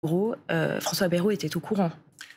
François Bayrou était au courant.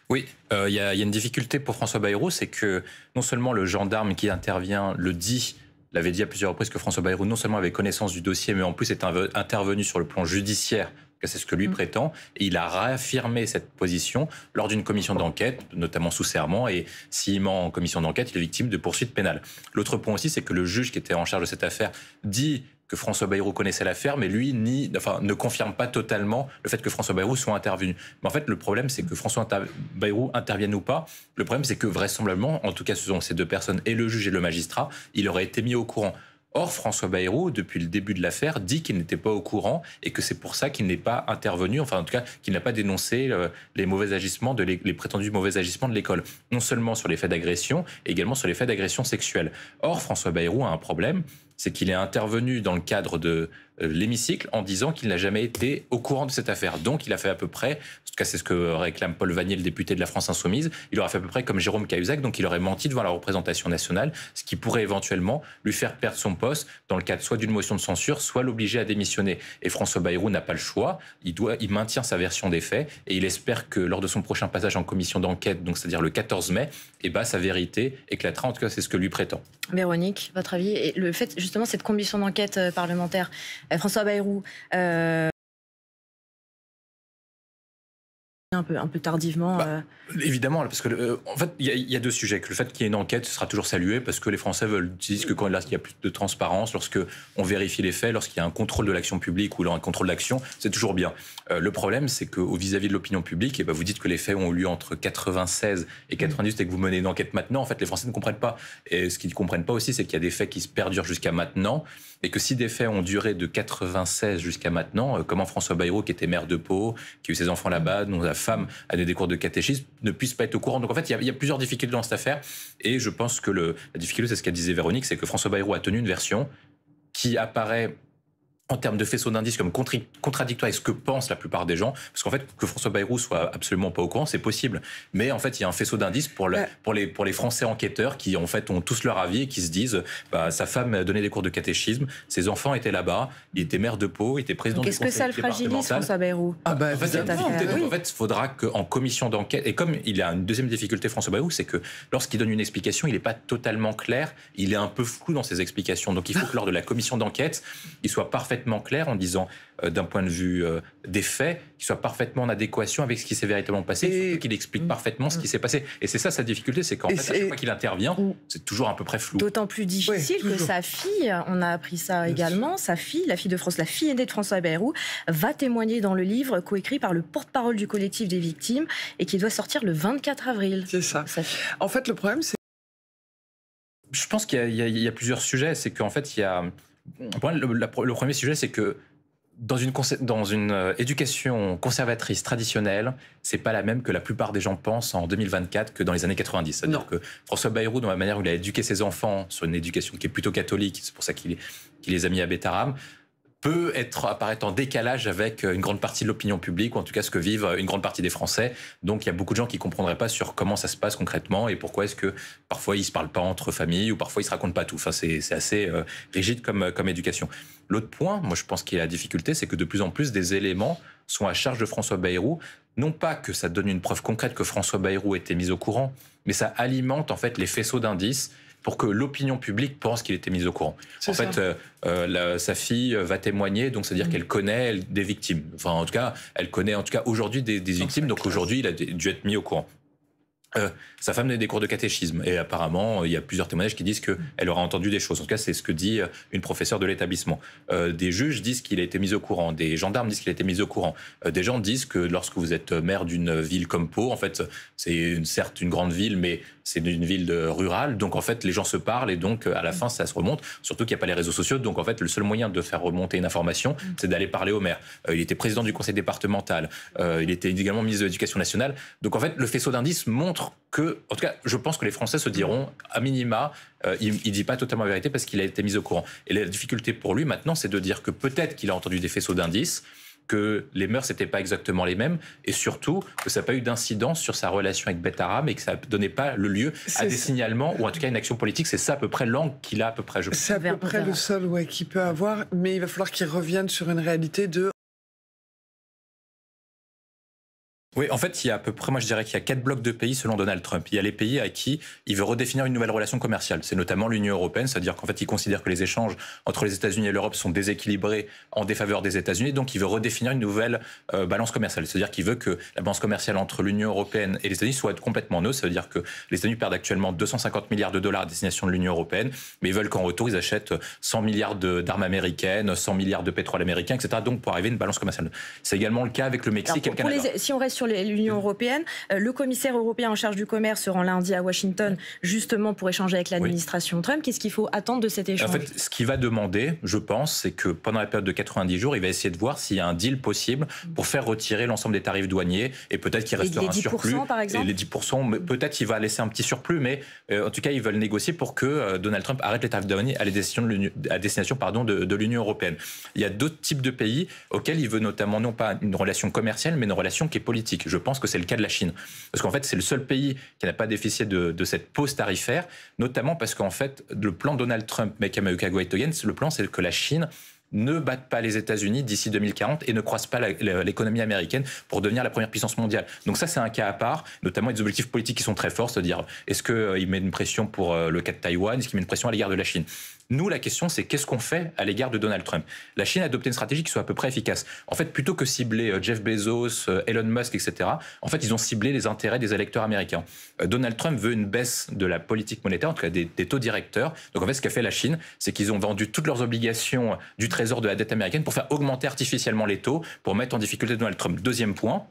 Oui, il y a une difficulté pour François Bayrou, c'est que non seulement le gendarme qui intervient le dit, l'avait dit à plusieurs reprises que François Bayrou non seulement avait connaissance du dossier, mais en plus est intervenu sur le plan judiciaire, c'est ce que lui prétend, et il a réaffirmé cette position lors d'une commission d'enquête, notamment sous serment, et s'il ment en commission d'enquête, il est victime de poursuites pénales. L'autre point aussi, c'est que le juge qui était en charge de cette affaire dit que François Bayrou connaissait l'affaire, mais lui ne confirme pas totalement le fait que François Bayrou soit intervenu. Mais en fait, le problème, c'est que François Bayrou intervienne ou pas. Le problème, c'est que vraisemblablement, en tout cas, ce sont ces deux personnes, et le juge et le magistrat, il aurait été mis au courant. Or, François Bayrou, depuis le début de l'affaire, dit qu'il n'était pas au courant et que c'est pour ça qu'il n'est pas intervenu, enfin en tout cas qu'il n'a pas dénoncé les mauvais agissements, les prétendus mauvais agissements de l'école. Non seulement sur les faits d'agression, également sur les faits d'agression sexuelle. Or, François Bayrou a un problème, c'est qu'il est intervenu dans le cadre de l'hémicycle en disant qu'il n'a jamais été au courant de cette affaire. Donc il a fait à peu près, en tout cas c'est ce que réclame Paul Vannier, le député de la France Insoumise, il aurait fait à peu près comme Jérôme Cahuzac, donc il aurait menti devant la représentation nationale, ce qui pourrait éventuellement lui faire perdre son poste dans le cadre soit d'une motion de censure, soit l'obliger à démissionner. Et François Bayrou n'a pas le choix, il maintient sa version des faits et il espère que lors de son prochain passage en commission d'enquête, donc c'est-à-dire le 14 mai, sa vérité éclatera, en tout cas c'est ce que lui prétend. Véronique, votre avis? Et le fait, justement, cette commission d'enquête parlementaire, François Bayrou, un peu tardivement. Évidemment, parce que en fait, il y a deux sujets. Que le fait qu'il y ait une enquête sera toujours salué parce que les Français disent que lorsqu'il y a plus de transparence, lorsque on vérifie les faits, lorsqu'il y a un contrôle de l'action publique ou un contrôle d'action, c'est toujours bien. Le problème, c'est que vis-à-vis de l'opinion publique, vous dites que les faits ont eu lieu entre 96 et 98 et que vous menez une enquête maintenant. En fait, les Français ne comprennent pas. Et ce qu'ils ne comprennent pas aussi, c'est qu'il y a des faits qui se perdurent jusqu'à maintenant. Et que si des faits ont duré de 96 jusqu'à maintenant, comment François Bayrou, qui était maire de Pau, qui a eu ses enfants là-bas, dont la femme a donné des cours de catéchisme, ne puisse pas être au courant. Donc en fait, il y a plusieurs difficultés dans cette affaire. Et je pense que la difficulté, c'est ce qu'elle disait Véronique, c'est que François Bayrou a tenu une version qui apparaît en termes de faisceau d'indices comme contradictoire avec ce que pensent la plupart des gens, parce qu'en fait, que François Bayrou soit absolument pas au courant, c'est possible. Mais en fait, il y a un faisceau d'indices pour les Français enquêteurs qui, en fait, ont tous leur avis et qui se disent, sa femme donnait des cours de catéchisme, ses enfants étaient là-bas, il était maire de Pau, il était président du conseil départemental. Qu'est-ce que ça le fragilise, François Bayrou? En fait, il faudra qu'en commission d'enquête, et comme il a une deuxième difficulté, François Bayrou, c'est que lorsqu'il donne une explication, il n'est pas totalement clair, il est un peu flou dans ses explications. Donc il faut que lors de la commission d'enquête, il soit parfaitement clair en disant, d'un point de vue des faits, qu'il soit parfaitement en adéquation avec ce qui s'est véritablement passé, et surtout qu'il explique parfaitement ce qui s'est passé. Et c'est ça sa difficulté, c'est qu'en fait, à chaque fois qu'il intervient, c'est toujours à peu près flou. D'autant plus difficile que sa fille, on a appris ça également, sa fille, la fille aînée de François Bayrou, va témoigner dans le livre coécrit par le porte-parole du collectif des victimes et qui doit sortir le 24 avril. C'est ça. En fait, le problème, c'est... Je pense qu'il y a plusieurs sujets. C'est qu'en fait, il y a... Le premier sujet, c'est que dans une éducation conservatrice traditionnelle, c'est pas la même que la plupart des gens pensent en 2024 que dans les années 90. C'est-à-dire que François Bayrou, dans la manière où il a éduqué ses enfants sur une éducation qui est plutôt catholique, c'est pour ça qu'il les a mis à Bétarame, peut apparaître en décalage avec une grande partie de l'opinion publique, ou en tout cas ce que vivent une grande partie des Français. Donc il y a beaucoup de gens qui ne comprendraient pas sur comment ça se passe concrètement et pourquoi est-ce que parfois ils ne se parlent pas entre familles ou parfois ils ne se racontent pas tout. Enfin, c'est assez rigide comme éducation. L'autre point, moi je pense qu'il y a la difficulté, c'est que de plus en plus des éléments sont à charge de François Bayrou. Non pas que ça donne une preuve concrète que François Bayrou était mis au courant, mais ça alimente en fait les faisceaux d'indices pour que l'opinion publique pense qu'il était mis au courant. En fait, sa fille va témoigner, donc c'est-à-dire qu'elle connaît des victimes. Enfin, en tout cas, elle connaît aujourd'hui des victimes, donc aujourd'hui, il a dû être mis au courant. Sa femme donnait des cours de catéchisme et apparemment il y a plusieurs témoignages qui disent qu'elle aura entendu des choses. En tout cas, c'est ce que dit une professeure de l'établissement. Des juges disent qu'il a été mis au courant, des gendarmes disent qu'il a été mis au courant. Des gens disent que lorsque vous êtes maire d'une ville comme Pau, en fait, c'est certes une grande ville, mais c'est une ville rurale. Donc en fait, les gens se parlent et donc à la fin, ça se remonte. Surtout qu'il n'y a pas les réseaux sociaux. Donc en fait, le seul moyen de faire remonter une information, c'est d'aller parler au maire. Il était président du conseil départemental. Il était également ministre de l'Éducation nationale. Donc en fait, le faisceau d'indices montre que, en tout cas, je pense que les Français se diront, à minima, il ne dit pas totalement la vérité parce qu'il a été mis au courant. Et la difficulté pour lui maintenant, c'est de dire que peut-être qu'il a entendu des faisceaux d'indices, que les mœurs n'étaient pas exactement les mêmes, et surtout que ça n'a pas eu d'incidence sur sa relation avec Bétarame et que ça ne donnait pas le lieu à des signalements ou en tout cas une action politique. C'est ça à peu près l'angle qu'il a à peu près. C'est à peu près le seul qu'il peut avoir, mais il va falloir qu'il revienne sur une réalité de Oui, en fait, il y a à peu près, moi je dirais qu'il y a 4 blocs de pays selon Donald Trump. Il y a les pays à qui il veut redéfinir une nouvelle relation commerciale. C'est notamment l'Union européenne, c'est-à-dire qu'en fait, il considère que les échanges entre les États-Unis et l'Europe sont déséquilibrés en défaveur des États-Unis. Donc, il veut redéfinir une nouvelle balance commerciale. C'est-à-dire qu'il veut que la balance commerciale entre l'Union européenne et les États-Unis soit complètement neutre. Ça veut dire que les États-Unis perdent actuellement 250 milliards de dollars à destination de l'Union européenne, mais ils veulent qu'en retour, ils achètent 100 milliards d'armes américaines, 100 milliards de pétrole américain, etc. Donc, pour arriver à une balance commerciale. C'est également le cas avec le Mexique et le Canada. Si on reste sur l'Union européenne, le commissaire européen en charge du commerce se rend lundi à Washington justement pour échanger avec l'administration Trump. Qu'est-ce qu'il faut attendre de cet échange? En fait, ce qu'il va demander, je pense, c'est que pendant la période de 90 jours, il va essayer de voir s'il y a un deal possible pour faire retirer l'ensemble des tarifs douaniers et peut-être qu'il restera un surplus. Par exemple, et les 10%, peut-être qu'il va laisser un petit surplus, mais en tout cas, ils veulent négocier pour que Donald Trump arrête les tarifs douaniers à destination de l'Union européenne. Il y a d'autres types de pays auxquels il veut notamment non pas une relation commerciale, mais une relation qui est politique. Je pense que c'est le cas de la Chine. Parce qu'en fait, c'est le seul pays qui n'a pas bénéficié de cette pause tarifaire, notamment parce qu'en fait, le plan Donald Trump, Make America Great Again, le plan, c'est que la Chine ne batte pas les États-Unis d'ici 2040 et ne croise pas l'économie américaine pour devenir la première puissance mondiale. Donc ça, c'est un cas à part, notamment des objectifs politiques qui sont très forts, c'est-à-dire est-ce qu'il met une pression pour le cas de Taïwan, est-ce qu'il met une pression à l'égard de la Chine? Nous, la question, c'est qu'est-ce qu'on fait à l'égard de Donald Trump? La Chine a adopté une stratégie qui soit à peu près efficace. En fait, plutôt que cibler Jeff Bezos, Elon Musk, etc., en fait, ils ont ciblé les intérêts des électeurs américains. Donald Trump veut une baisse de la politique monétaire, en tout cas des taux directeurs. Donc, en fait, ce qu'a fait la Chine, c'est qu'ils ont vendu toutes leurs obligations du trésor de la dette américaine pour faire augmenter artificiellement les taux, pour mettre en difficulté Donald Trump. Deuxième point.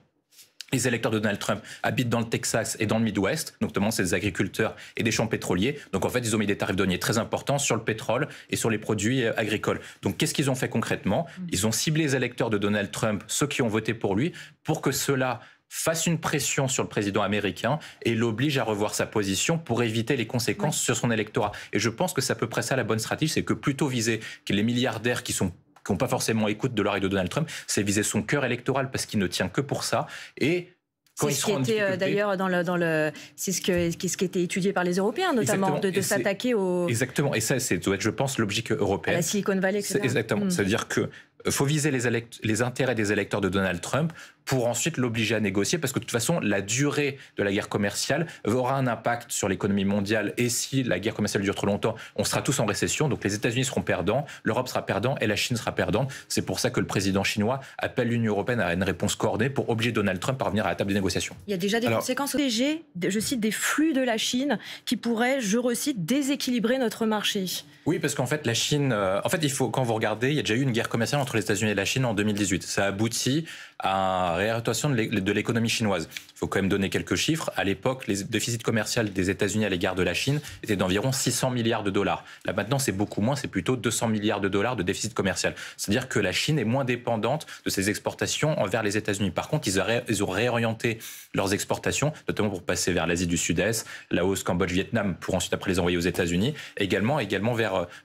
Les électeurs de Donald Trump habitent dans le Texas et dans le Midwest, notamment c'est des agriculteurs et des champs pétroliers. Donc en fait, ils ont mis des tarifs douaniers très importants sur le pétrole et sur les produits agricoles. Donc qu'est-ce qu'ils ont fait concrètement? Ils ont ciblé les électeurs de Donald Trump, ceux qui ont voté pour lui, pour que ceux-là fasse une pression sur le président américain et l'oblige à revoir sa position pour éviter les conséquences sur son électorat. Et je pense que c'est à peu près ça la bonne stratégie, c'est que plutôt viser que les milliardaires qui n'ont pas forcément écoute de l'oreille de Donald Trump, c'est viser son cœur électoral parce qu'il ne tient que pour ça. Et quand c'est ce qui était d'ailleurs c'est ce qui a été étudié par les Européens, notamment, de s'attaquer au... Exactement, et ça, c'est, je pense, l'objectif européen. À la Silicon Valley, etc. Exactement, c'est-à-dire que faut viser les intérêts des électeurs de Donald Trump pour ensuite l'obliger à négocier, parce que de toute façon, la durée de la guerre commerciale aura un impact sur l'économie mondiale, et si la guerre commerciale dure trop longtemps, on sera tous en récession, donc les États-Unis seront perdants, l'Europe sera perdante et la Chine sera perdante. C'est pour ça que le président chinois appelle l'Union européenne à une réponse coordonnée pour obliger Donald Trump à revenir à la table des négociations. Il y a déjà des conséquences léger, je cite, des flux de la Chine qui pourraient, je recite, déséquilibrer notre marché. Oui, parce qu'en fait, la Chine... en fait, quand vous regardez, il y a déjà eu une guerre commerciale entre les États-Unis et la Chine en 2018. Ça aboutit à une réorientation de l'économie chinoise. Il faut quand même donner quelques chiffres. À l'époque, les déficits commerciaux des États-Unis à l'égard de la Chine étaient d'environ 600 milliards de dollars. Là, maintenant, c'est beaucoup moins, c'est plutôt 200 milliards de dollars de déficit commercial. C'est-à-dire que la Chine est moins dépendante de ses exportations envers les États-Unis. Par contre, ils ont réorienté leurs exportations, notamment pour passer vers l'Asie du Sud-Est, Laos, Cambodge, Vietnam, pour ensuite après les envoyer aux États-Unis, également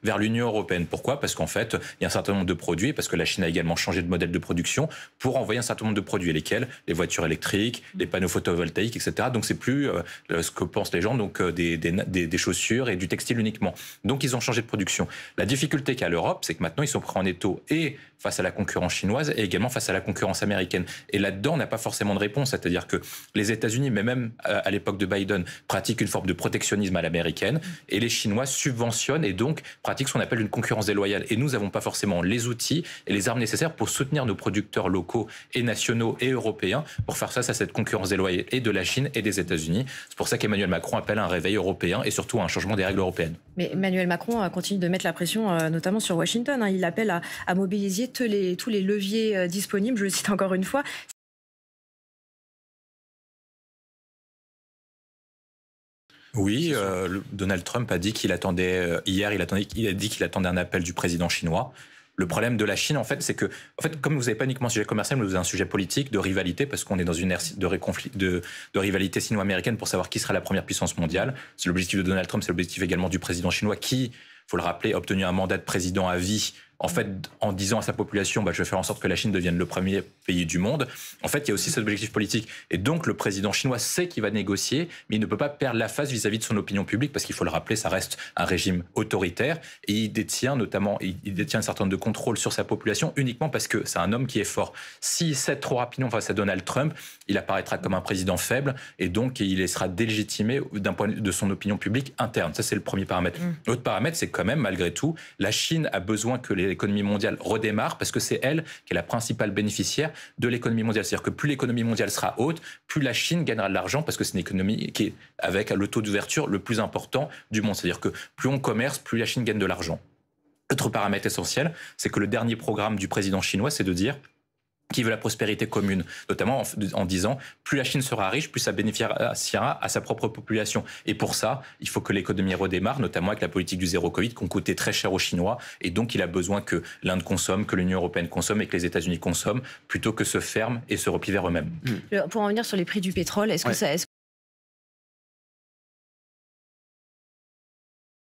vers l'Union européenne. Pourquoi? Parce qu'en fait, il y a un certain nombre de produits, parce que la Chine a également changé de modèle de production pour envoyer un certain nombre de produits, lesquels les voitures électriques, les panneaux photovoltaïques, etc. Donc c'est plus ce que pensent les gens, donc des chaussures et du textile uniquement. Donc ils ont changé de production. La difficulté qu'a l'Europe, c'est que maintenant ils sont pris en étau et face à la concurrence chinoise et également face à la concurrence américaine. Et là-dedans, on n'a pas forcément de réponse. C'est-à-dire que les États-Unis, mais même à l'époque de Biden, pratiquent une forme de protectionnisme à l'américaine et les Chinois subventionnent et donc pratiquent ce qu'on appelle une concurrence déloyale. Et nous n'avons pas forcément les outils et les armes nécessaires pour soutenir nos producteurs locaux et nationaux et européens pour faire face à cette concurrence déloyale et de la Chine et des États-Unis. C'est pour ça qu'Emmanuel Macron appelle à un réveil européen et surtout à un changement des règles européennes. Mais Emmanuel Macron continue de mettre la pression, notamment sur Washington. Il appelle à mobiliser tous les leviers disponibles, je le cite encore une fois. Oui, Donald Trump a dit qu'il attendait, hier, il a dit qu'il attendait un appel du président chinois. Le problème de la Chine, en fait, c'est que, comme vous n'avez pas uniquement un sujet commercial, mais vous avez un sujet politique, de rivalité, parce qu'on est dans une ère de rivalité sino-américaine pour savoir qui sera la première puissance mondiale. C'est l'objectif de Donald Trump, c'est l'objectif également du président chinois qui, il faut le rappeler, a obtenu un mandat de président à vie en fait, en disant à sa population, je vais faire en sorte que la Chine devienne le premier pays du monde. En fait, il y a aussi cet objectif politique. Et donc, le président chinois sait qu'il va négocier, mais il ne peut pas perdre la face vis-à-vis de son opinion publique, parce qu'il faut le rappeler, ça reste un régime autoritaire. Et il détient un certain nombre de contrôles sur sa population uniquement parce que c'est un homme qui est fort. S'il cède trop rapidement face à Donald Trump, il apparaîtra comme un président faible et donc il sera délégitimé d'un point de vue de son opinion publique interne. Ça, c'est le premier paramètre. L'autre paramètre, c'est quand même, malgré tout, la Chine a besoin que l'économie mondiale redémarre parce que c'est elle qui est la principale bénéficiaire de l'économie mondiale. C'est-à-dire que plus l'économie mondiale sera haute, plus la Chine gagnera de l'argent parce que c'est une économie qui est avec le taux d'ouverture le plus important du monde. C'est-à-dire que plus on commerce, plus la Chine gagne de l'argent. Autre paramètre essentiel, c'est que le dernier programme du président chinois, c'est de dire qui veut la prospérité commune, notamment en disant plus la Chine sera riche, plus ça bénéficiera à sa propre population. Et pour ça, il faut que l'économie redémarre, notamment avec la politique du zéro Covid, qui coûtait très cher aux Chinois. Et donc, il a besoin que l'Inde consomme, que l'Union européenne consomme et que les États-Unis consomment, plutôt que se ferment et se replient vers eux-mêmes. Pour en revenir sur les prix du pétrole, est-ce que